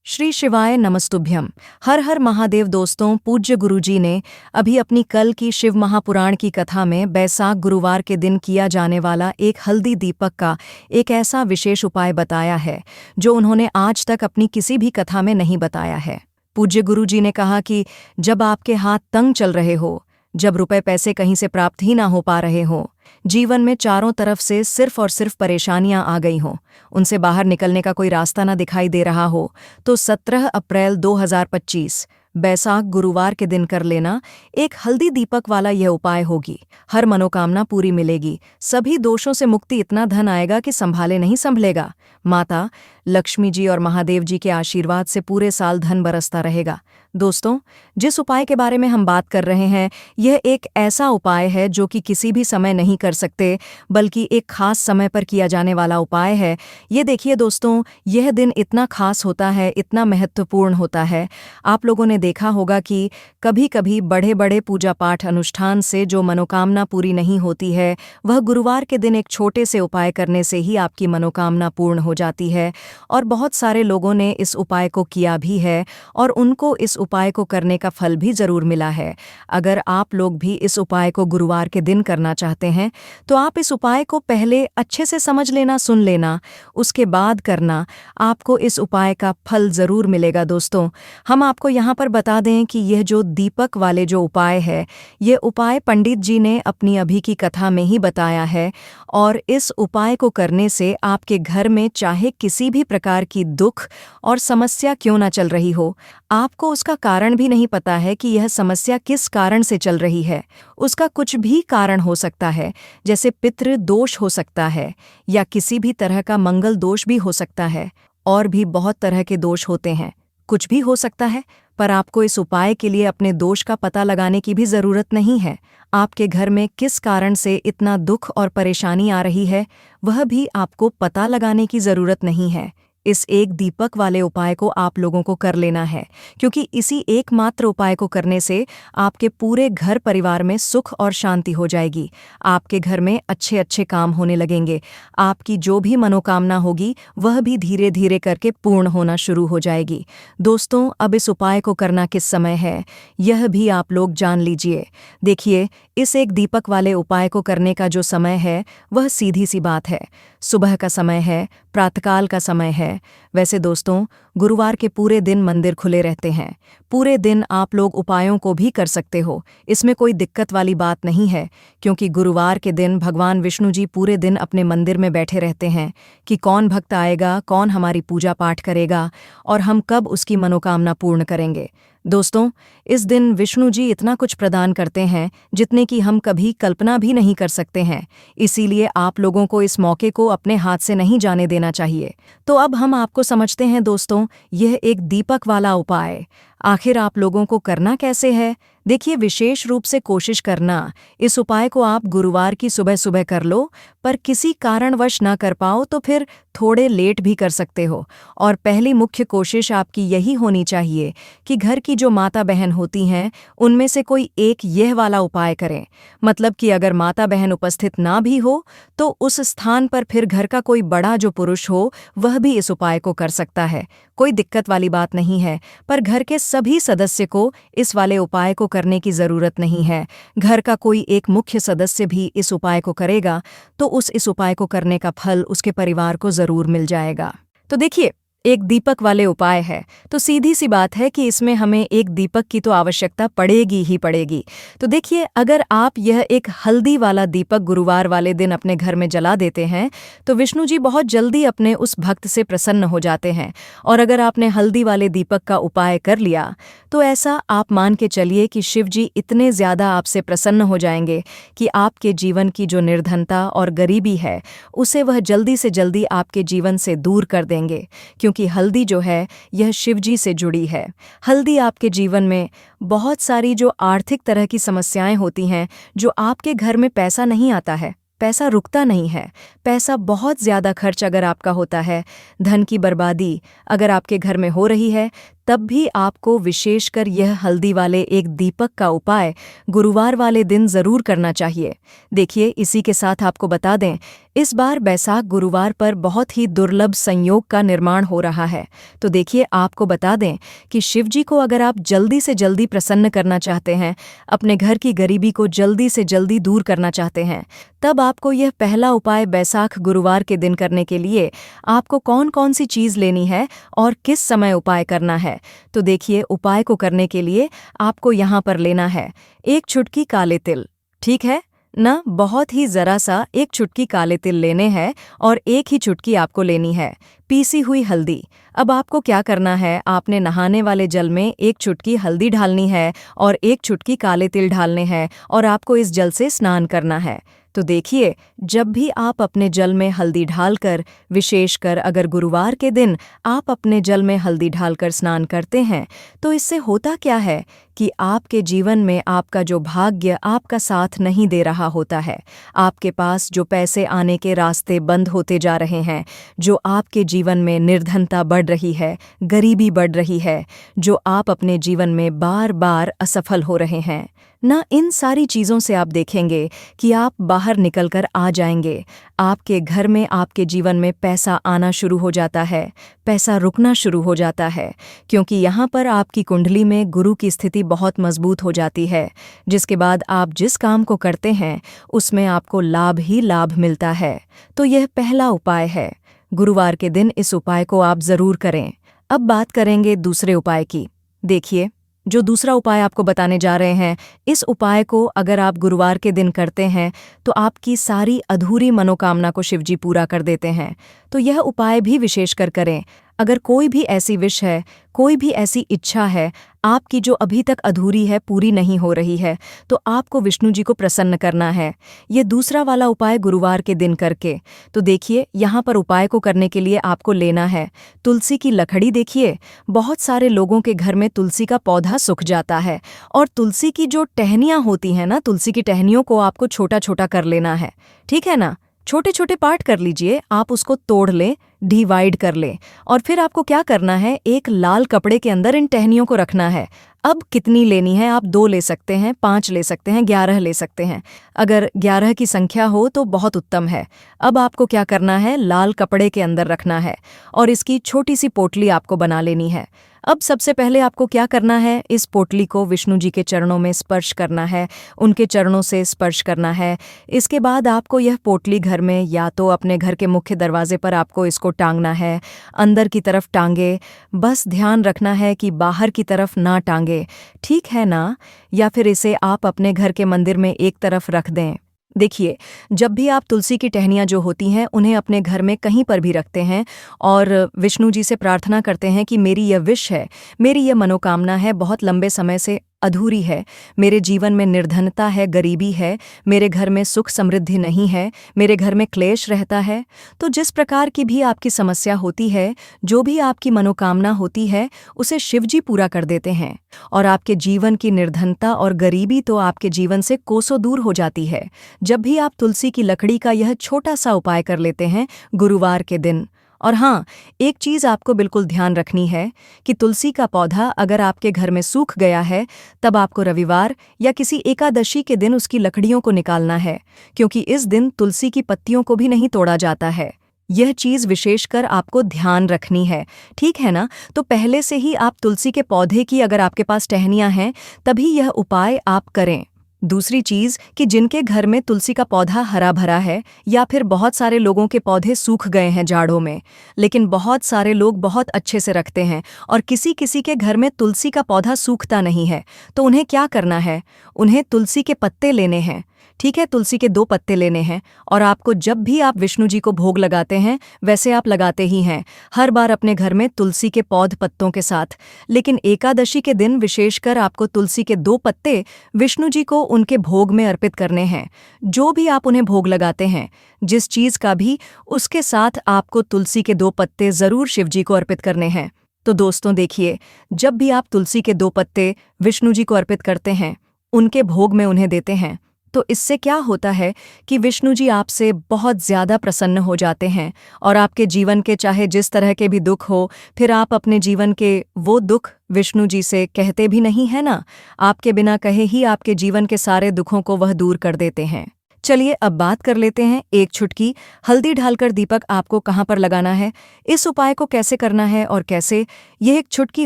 श्री शिवाय नमस्तुभ्यम। हर हर महादेव दोस्तों, पूज्य गुरुजी ने अभी अपनी कल की शिव महापुराण की कथा में बैसाख गुरुवार के दिन किया जाने वाला एक हल्दी दीपक का एक ऐसा विशेष उपाय बताया है जो उन्होंने आज तक अपनी किसी भी कथा में नहीं बताया है। पूज्य गुरुजी ने कहा कि जब आपके हाथ तंग चल रहे हो, जब रुपए पैसे कहीं से प्राप्त ही ना हो पा रहे हो, जीवन में चारों तरफ से सिर्फ और सिर्फ परेशानियां आ गई हों, उनसे बाहर निकलने का कोई रास्ता ना दिखाई दे रहा हो, तो 17 अप्रैल 2025 बैसाख गुरुवार के दिन कर लेना एक हल्दी दीपक वाला यह उपाय होगी। हर मनोकामना पूरी मिलेगी, सभी दोषों से मुक्ति, इतना धन आएगा कि संभाले नहीं संभलेगा। माता लक्ष्मी जी और महादेव जी के आशीर्वाद से पूरे साल धन बरसता रहेगा। दोस्तों, जिस उपाय के बारे में हम बात कर रहे हैं, यह एक ऐसा उपाय है जो कि किसी भी समय नहीं कर सकते, बल्कि एक खास समय पर किया जाने वाला उपाय है। ये देखिए दोस्तों, यह दिन इतना खास होता है, इतना महत्वपूर्ण होता है। आप लोगों ने देखा होगा कि कभी कभी बड़े बड़े पूजा पाठ अनुष्ठान से जो मनोकामना पूरी नहीं होती है, वह गुरुवार के दिन एक छोटे से उपाय करने से ही आपकी मनोकामना पूर्ण हो जाती है। और बहुत सारे लोगों ने इस उपाय को किया भी है और उनको इस उपाय को करने का फल भी जरूर मिला है। अगर आप लोग भी इस उपाय को गुरुवार के दिन करना चाहते हैं, तो आप इस उपाय को पहले अच्छे से समझ लेना, सुन लेना, उसके बाद करना। आपको इस उपाय का फल जरूर मिलेगा। दोस्तों, हम आपको यहाँ पर बता दें कि यह जो दीपक वाले जो उपाय है, ये उपाय पंडित जी ने अपनी अभी की कथा में ही बताया है। और इस उपाय को करने से आपके घर में चाहे किसी भी प्रकार की दुख और समस्या क्यों ना चल रही हो, आपको उसका कारण भी नहीं पता है कि यह समस्या किस कारण से चल रही है। उसका कुछ भी कारण हो सकता है, जैसे पितृ दोष हो सकता है या किसी भी तरह का मंगल दोष भी हो सकता है, और भी बहुत तरह के दोष होते हैं। कुछ भी हो सकता है, पर आपको इस उपाय के लिए अपने दोष का पता लगाने की भी जरूरत नहीं है। आपके घर में किस कारण से इतना दुख और परेशानी आ रही है, वह भी आपको पता लगाने की जरूरत नहीं है। इस एक दीपक वाले उपाय को आप लोगों को कर लेना है, क्योंकि इसी एकमात्र उपाय को करने से आपके पूरे घर परिवार में सुख और शांति हो जाएगी। आपके घर में अच्छे अच्छे काम होने लगेंगे। आपकी जो भी मनोकामना होगी, वह भी धीरे धीरे करके पूर्ण होना शुरू हो जाएगी। दोस्तों, अब इस उपाय को करना किस समय है, यह भी आप लोग जान लीजिए। देखिए, इस एक दीपक वाले उपाय को करने का जो समय है, वह सीधी सी बात है, सुबह का समय है, प्रातःकाल का समय है। वैसे दोस्तों, गुरुवार के पूरे दिन मंदिर खुले रहते हैं। पूरे दिन आप लोग उपायों को भी कर सकते हो, इसमें कोई दिक्कत वाली बात नहीं है, क्योंकि गुरुवार के दिन भगवान विष्णु जी पूरे दिन अपने मंदिर में बैठे रहते हैं कि कौन भक्त आएगा, कौन हमारी पूजा पाठ करेगा और हम कब उसकी मनोकामना पूर्ण करेंगे। दोस्तों, इस दिन विष्णु जी इतना कुछ प्रदान करते हैं जितने की हम कभी कल्पना भी नहीं कर सकते हैं। इसीलिए आप लोगों को इस मौके को अपने हाथ से नहीं जाने देना चाहिए। तो अब हम आपको समझते हैं दोस्तों, यह एक दीपक वाला उपाय आखिर आप लोगों को करना कैसे है। देखिए, विशेष रूप से कोशिश करना, इस उपाय को आप गुरुवार की सुबह सुबह कर लो, पर किसी कारणवश ना कर पाओ तो फिर थोड़े लेट भी कर सकते हो। और पहली मुख्य कोशिश आपकी यही होनी चाहिए कि घर की जो माता बहन होती हैं, उनमें से कोई एक यह वाला उपाय करें। मतलब कि अगर माता बहन उपस्थित ना भी हो, तो उस स्थान पर फिर घर का कोई बड़ा जो पुरुष हो, वह भी इस उपाय को कर सकता है। कोई दिक्कत वाली बात नहीं है, पर घर के सभी सदस्य को इस वाले उपाय को करने की जरूरत नहीं है। घर का कोई एक मुख्य सदस्य भी इस उपाय को करेगा, तो इस उपाय को करने का फल उसके परिवार को जरूर मिल जाएगा। तो देखिए, एक दीपक वाले उपाय है, तो सीधी सी बात है कि इसमें हमें एक दीपक की तो आवश्यकता पड़ेगी ही पड़ेगी। तो देखिए, अगर आप यह एक हल्दी वाला दीपक गुरुवार वाले दिन अपने घर में जला देते हैं, तो विष्णु जी बहुत जल्दी अपने उस भक्त से प्रसन्न हो जाते हैं। और अगर आपने हल्दी वाले दीपक का उपाय कर लिया, तो ऐसा आप मान के चलिए कि शिव जी इतने ज्यादा आपसे प्रसन्न हो जाएंगे कि आपके जीवन की जो निर्धनता और गरीबी है, उसे वह जल्दी से जल्दी आपके जीवन से दूर कर देंगे। कि हल्दी जो है, यह शिवजी से जुड़ी है। हल्दी आपके जीवन में बहुत सारी जो आर्थिक तरह की समस्याएं होती हैं, जो आपके घर में पैसा नहीं आता है, पैसा रुकता नहीं है, पैसा बहुत ज़्यादा खर्च अगर आपका होता है, धन की बर्बादी अगर आपके घर में हो रही है, तब भी आपको विशेषकर यह हल्दी वाले एक दीपक का उपाय गुरुवार वाले दिन ज़रूर करना चाहिए। देखिए, इसी के साथ आपको बता दें, इस बार बैसाख गुरुवार पर बहुत ही दुर्लभ संयोग का निर्माण हो रहा है। तो देखिए, आपको बता दें कि शिव जी को अगर आप जल्दी से जल्दी प्रसन्न करना चाहते हैं, अपने घर की गरीबी को जल्दी से जल्दी दूर करना चाहते हैं, तब आपको यह पहला उपाय बैसाख गुरुवार के दिन करने के लिए आपको कौन कौन सी चीज़ लेनी है और किस समय उपाय करना है। तो देखिए, उपाय को करने के लिए आपको यहाँ पर लेना है एक चुटकी काले तिल। ठीक है ना, बहुत ही ज़रा सा एक चुटकी काले तिल लेने हैं और एक ही चुटकी आपको लेनी है पीसी हुई हल्दी। अब आपको क्या करना है, आपने नहाने वाले जल में एक चुटकी हल्दी डालनी है और एक चुटकी काले तिल डालने हैं और आपको इस जल से स्नान करना है। तो देखिए, जब भी आप अपने जल में हल्दी डालकर, विशेषकर अगर गुरुवार के दिन आप अपने जल में हल्दी डालकर स्नान करते हैं, तो इससे होता क्या है कि आपके जीवन में आपका जो भाग्य आपका साथ नहीं दे रहा होता है, आपके पास जो पैसे आने के रास्ते बंद होते जा रहे हैं, जो आपके जीवन में निर्धनता बढ़ रही है, गरीबी बढ़ रही है, जो आप अपने जीवन में बार बार असफल हो रहे हैं ना, इन सारी चीज़ों से आप देखेंगे कि आप बाहर निकलकर आ जाएंगे। आपके घर में, आपके जीवन में पैसा आना शुरू हो जाता है, पैसा रुकना शुरू हो जाता है, क्योंकि यहाँ पर आपकी कुंडली में गुरु की स्थिति बहुत मजबूत हो जाती है, जिसके बाद आप जिस काम को करते हैं उसमें आपको लाभ ही लाभ मिलता है। तो यह पहला उपाय है। गुरुवार के दिन इस उपाय को आप ज़रूर करें। अब बात करेंगे दूसरे उपाय की। देखिए, जो दूसरा उपाय आपको बताने जा रहे हैं, इस उपाय को अगर आप गुरुवार के दिन करते हैं तो आपकी सारी अधूरी मनोकामना को शिवजी पूरा कर देते हैं। तो यह उपाय भी विशेषकर करें अगर कोई भी ऐसी विश है, कोई भी ऐसी इच्छा है आपकी जो अभी तक अधूरी है, पूरी नहीं हो रही है, तो आपको विष्णु जी को प्रसन्न करना है ये दूसरा वाला उपाय गुरुवार के दिन करके। तो देखिए, यहाँ पर उपाय को करने के लिए आपको लेना है तुलसी की लकड़ी। देखिए, बहुत सारे लोगों के घर में तुलसी का पौधा सूख जाता है और तुलसी की जो टहनियाँ होती हैं ना, तुलसी की टहनियों को आपको छोटा छोटा कर लेना है। ठीक है ना, छोटे छोटे पार्ट कर लीजिए, आप उसको तोड़ लें, डिवाइड कर लें और फिर आपको क्या करना है, एक लाल कपड़े के अंदर इन टहनियों को रखना है। अब कितनी लेनी है, आप 2 ले सकते हैं, 5 ले सकते हैं, 11 ले सकते हैं। अगर 11 की संख्या हो तो बहुत उत्तम है। अब आपको क्या करना है, लाल कपड़े के अंदर रखना है और इसकी छोटी सी पोटली आपको बना लेनी है। अब सबसे पहले आपको क्या करना है, इस पोटली को विष्णु जी के चरणों में स्पर्श करना है, उनके चरणों से स्पर्श करना है। इसके बाद आपको यह पोटली घर में या तो अपने घर के मुख्य दरवाजे पर आपको इसको टांगना है, अंदर की तरफ टांगे, बस ध्यान रखना है कि बाहर की तरफ ना टांगे, ठीक है ना, या फिर इसे आप अपने घर के मंदिर में एक तरफ रख दें। देखिए, जब भी आप तुलसी की टहनियाँ जो होती हैं उन्हें अपने घर में कहीं पर भी रखते हैं और विष्णु जी से प्रार्थना करते हैं कि मेरी यह विश है, मेरी यह मनोकामना है, बहुत लंबे समय से अधूरी है, मेरे जीवन में निर्धनता है, गरीबी है, मेरे घर में सुख समृद्धि नहीं है, मेरे घर में क्लेश रहता है। तो जिस प्रकार की भी आपकी समस्या होती है, जो भी आपकी मनोकामना होती है, उसे शिवजी पूरा कर देते हैं और आपके जीवन की निर्धनता और गरीबी तो आपके जीवन से कोसों दूर हो जाती है जब भी आप तुलसी की लकड़ी का यह छोटा सा उपाय कर लेते हैं गुरुवार के दिन। और हाँ, एक चीज़ आपको बिल्कुल ध्यान रखनी है कि तुलसी का पौधा अगर आपके घर में सूख गया है, तब आपको रविवार या किसी एकादशी के दिन उसकी लकड़ियों को निकालना है, क्योंकि इस दिन तुलसी की पत्तियों को भी नहीं तोड़ा जाता है। यह चीज़ विशेषकर आपको ध्यान रखनी है, ठीक है ना। तो पहले से ही आप तुलसी के पौधे की, अगर आपके पास टहनियाँ हैं, तभी यह उपाय आप करें। दूसरी चीज़ कि जिनके घर में तुलसी का पौधा हरा भरा है या फिर बहुत सारे लोगों के पौधे सूख गए हैं जाड़ों में, लेकिन बहुत सारे लोग बहुत अच्छे से रखते हैं और किसी किसी के घर में तुलसी का पौधा सूखता नहीं है, तो उन्हें क्या करना है, उन्हें तुलसी के पत्ते लेने हैं। ठीक है, तुलसी के 2 पत्ते लेने हैं और आपको जब भी आप विष्णु जी को भोग लगाते हैं, वैसे आप लगाते ही हैं हर बार अपने घर में तुलसी के पौध पत्तों के साथ, लेकिन एकादशी के दिन विशेषकर आपको तुलसी के 2 पत्ते विष्णु जी को उनके भोग में अर्पित करने हैं। जो भी आप उन्हें भोग लगाते हैं, जिस चीज़ का भी, उसके साथ आपको तुलसी के 2 पत्ते ज़रूर शिवजी को अर्पित करने हैं। तो दोस्तों देखिए, जब भी आप तुलसी के 2 पत्ते विष्णु जी को अर्पित करते हैं, उनके भोग में उन्हें देते हैं, तो इससे क्या होता है कि विष्णु जी आपसे बहुत ज़्यादा प्रसन्न हो जाते हैं और आपके जीवन के चाहे जिस तरह के भी दुख हो, फिर आप अपने जीवन के वो दुख विष्णु जी से कहते भी नहीं है ना, आपके बिना कहे ही आपके जीवन के सारे दुखों को वह दूर कर देते हैं। चलिए अब बात कर लेते हैं एक चुटकी हल्दी डालकर दीपक आपको कहाँ पर लगाना है, इस उपाय को कैसे करना है और कैसे। यह एक चुटकी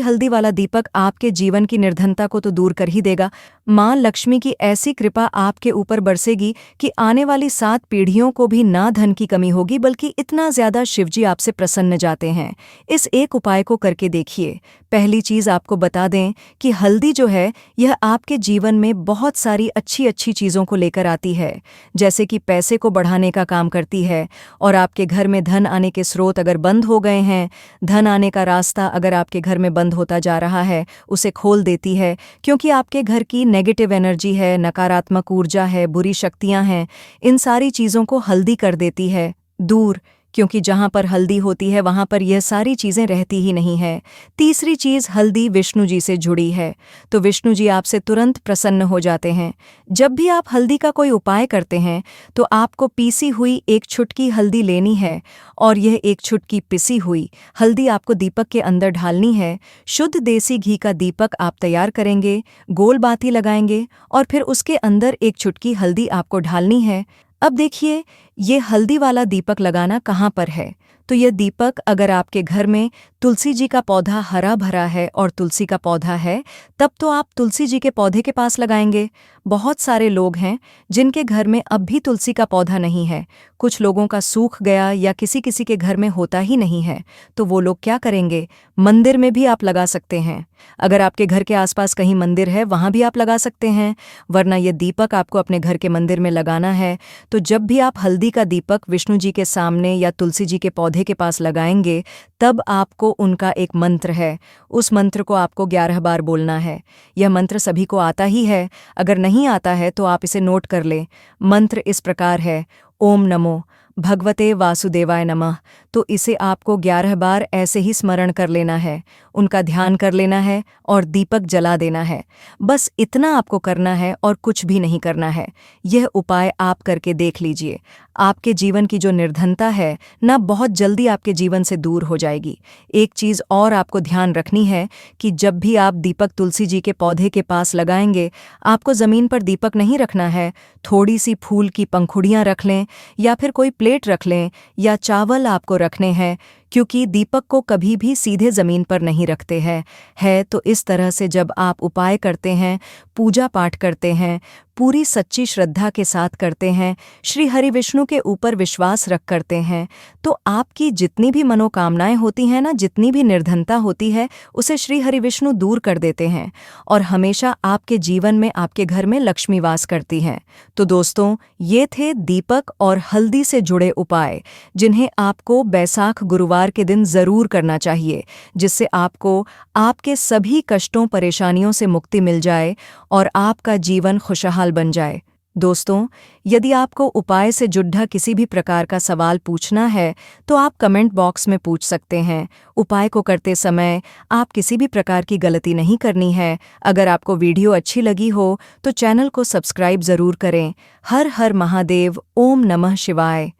हल्दी वाला दीपक आपके जीवन की निर्धनता को तो दूर कर ही देगा। माँ लक्ष्मी की ऐसी कृपा आपके ऊपर बरसेगी कि आने वाली 7 पीढ़ियों को भी ना धन की कमी होगी, बल्कि इतना ज्यादा शिवजी आपसे प्रसन्न जाते हैं। इस एक उपाय को करके देखिए। पहली चीज आपको बता दें कि हल्दी जो है यह आपके जीवन में बहुत सारी अच्छी अच्छी चीजों को लेकर आती है, जैसे कि पैसे को बढ़ाने का काम करती है, और आपके घर में धन आने के स्रोत अगर बंद हो गए हैं, धन आने का रास्ता अगर आपके घर में बंद होता जा रहा है, उसे खोल देती है, क्योंकि आपके घर की नेगेटिव एनर्जी है, नकारात्मक ऊर्जा है, बुरी शक्तियां हैं, इन सारी चीज़ों को हल्दी कर देती है दूर, क्योंकि जहाँ पर हल्दी होती है वहाँ पर यह सारी चीज़ें रहती ही नहीं है। तीसरी चीज़, हल्दी विष्णु जी से जुड़ी है, तो विष्णु जी आपसे तुरंत प्रसन्न हो जाते हैं। जब भी आप हल्दी का कोई उपाय करते हैं तो आपको पीसी हुई एक चुटकी हल्दी लेनी है, और यह एक चुटकी पिसी हुई हल्दी आपको दीपक के अंदर ढालनी है। शुद्ध देसी घी का दीपक आप तैयार करेंगे, गोल बाती लगाएंगे, और फिर उसके अंदर एक चुटकी हल्दी आपको ढालनी है। अब देखिए, ये हल्दी वाला दीपक लगाना कहाँ पर है। तो यह दीपक अगर आपके घर में तुलसी जी का पौधा हरा भरा है और तुलसी का पौधा है, तब तो आप तुलसी जी के पौधे के पास लगाएंगे। बहुत सारे लोग हैं जिनके घर में अब भी तुलसी का पौधा नहीं है, कुछ लोगों का सूख गया या किसी किसी के घर में होता ही नहीं है, तो वो लोग क्या करेंगे, मंदिर में भी आप लगा सकते हैं। अगर आपके घर के आसपास कहीं मंदिर है वहाँ भी आप लगा सकते हैं, वरना ये दीपक आपको अपने घर के मंदिर में लगाना है। तो जब भी आप हल्दी का दीपक विष्णु जी के सामने या तुलसी जी के पौधे के पास लगाएंगे, तब आपको उनका एक मंत्र है, उस मंत्र को आपको 11 बार बोलना है। यह मंत्र सभी को आता ही है, अगर नहीं आता है तो आप इसे नोट कर लें। मंत्र इस प्रकार है, ओम नमो भगवते वासुदेवाय नमः। तो इसे आपको 11 बार ऐसे ही स्मरण कर लेना है, उनका ध्यान कर लेना है और दीपक जला देना है। बस इतना आपको करना है और कुछ भी नहीं करना है। यह उपाय आप करके देख लीजिए, आपके जीवन की जो निर्धनता है ना, बहुत जल्दी आपके जीवन से दूर हो जाएगी। एक चीज़ और आपको ध्यान रखनी है कि जब भी आप दीपक तुलसी जी के पौधे के पास लगाएंगे, आपको ज़मीन पर दीपक नहीं रखना है, थोड़ी सी फूल की पंखुड़ियाँ रख लें या फिर कोई प्लेट रख लें, या चावल आपको रखने हैं, क्योंकि दीपक को कभी भी सीधे ज़मीन पर नहीं रखते हैं। तो इस तरह से जब आप उपाय करते हैं, पूजा पाठ करते हैं, पूरी सच्ची श्रद्धा के साथ करते हैं, श्री हरि विष्णु के ऊपर विश्वास रख करते हैं, तो आपकी जितनी भी मनोकामनाएं होती हैं ना, जितनी भी निर्धनता होती है, उसे श्री हरि विष्णु दूर कर देते हैं और हमेशा आपके जीवन में, आपके घर में लक्ष्मी वास करती हैं। तो दोस्तों, ये थे दीपक और हल्दी से जुड़े उपाय, जिन्हें आपको बैसाख गुरुवार के दिन ज़रूर करना चाहिए, जिससे आपको आपके सभी कष्टों परेशानियों से मुक्ति मिल जाए और आपका जीवन खुशहाल बन जाए। दोस्तों, यदि आपको उपाय से जुड़ा किसी भी प्रकार का सवाल पूछना है तो आप कमेंट बॉक्स में पूछ सकते हैं। उपाय को करते समय आप किसी भी प्रकार की गलती नहीं करनी है। अगर आपको वीडियो अच्छी लगी हो तो चैनल को सब्सक्राइब ज़रूर करें। हर हर महादेव, ओम नमः शिवाय।